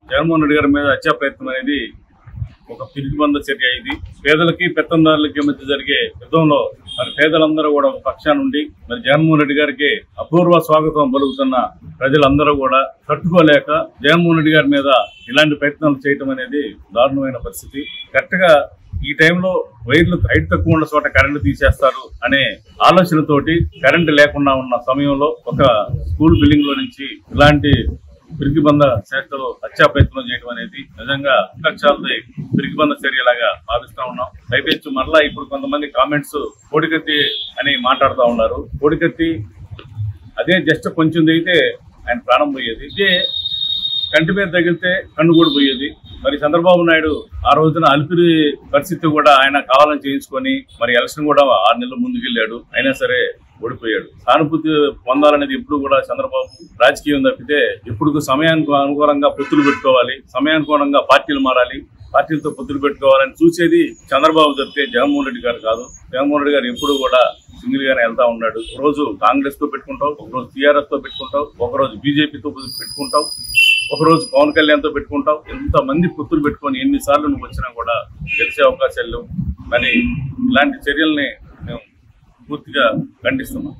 జగన్మోహన్ రెడ్డి గారి మీద హత్యా ప్రయత్నం అనేది ఒక పిరికిబంద చర్య. ఇది పేదలకి పెత్తందారులకి మధ్య జరిగే యుద్ధంలో మరి పేదలందరూ కూడా ఒక పక్షాన ఉండి మరి జగన్మోహన్ రెడ్డి గారికి అపూర్వ స్వాగతం పలుకుతున్న ప్రజలందరూ కూడా తట్టుకోలేక జగన్మోహన్ రెడ్డి గారి మీద ఇలాంటి ప్రయత్నాలు చేయటం అనేది దారుణమైన పరిస్థితి. కరెక్ట్ గా ఈ టైంలో వైర్లు హైట్ తక్కువ ఉన్న చోట కరెంటు తీసేస్తారు అనే ఆలోచనతోటి కరెంటు లేకుండా ఉన్న సమయంలో ఒక స్కూల్ బిల్డింగ్ లో నుంచి ఇలాంటి పిరికిబంద చేష్టలు హత్యా ప్రయత్నం చేయడం అనేది నిజంగా విపక్షాలది పిరికిబంద చర్యలాగా భావిస్తా ఉన్నాం. పైపెచ్చు మరలా ఇప్పుడు కొంతమంది కామెంట్స్ కోడికత్తి అని మాట్లాడుతూ ఉన్నారు. కోడికత్తి అదే జస్ట్ కొంచెం దిగితే ఆయన ప్రాణం పోయేది, ఇదే కంటి మీద తగిలితే కన్ను కూడా పోయేది. మరి చంద్రబాబు నాయుడు ఆ రోజున అలిపిరి పరిస్థితి కూడా ఆయన కావాలని చేయించుకొని మరి ఎలక్షన్ కూడా 6 నెలలు ముందుకెళ్లాడు, అయినా సరే ఓడిపోయాడు. సానుభూతి పొందాలనేది ఎప్పుడు కూడా చంద్రబాబు రాజకీయం తప్పితే ఎప్పుడు సమయానికి అనుకూలంగా పొత్తులు పెట్టుకోవాలి, సమయానుకూలంగా పార్టీలు మారాలి, పార్టీలతో పొత్తులు పెట్టుకోవాలని చూసేది చంద్రబాబు తప్పితే జగన్మోహన్ రెడ్డి గారు కాదు. జగన్మోహన్ రెడ్డి గారు ఎప్పుడు కూడా సింగిల్ గానే వెళ్తా ఉన్నాడు. ఒకరోజు కాంగ్రెస్ తో పెట్టుకుంటావు, ఒకరోజు టీఆర్ఎస్ తో పెట్టుకుంటావు, ఒకరోజు బీజేపీతో పెట్టుకుంటావు, ఒకరోజు పవన్ కళ్యాణ్ తో పెట్టుకుంటావు. ఎంతమంది పొత్తులు పెట్టుకొని ఎన్నిసార్లు నువ్వు వచ్చినా కూడా గెలిచే అవకాశాలు. మరి ఇలాంటి చర్యల్ని మేము పూర్తిగా ఖండిస్తున్నాం.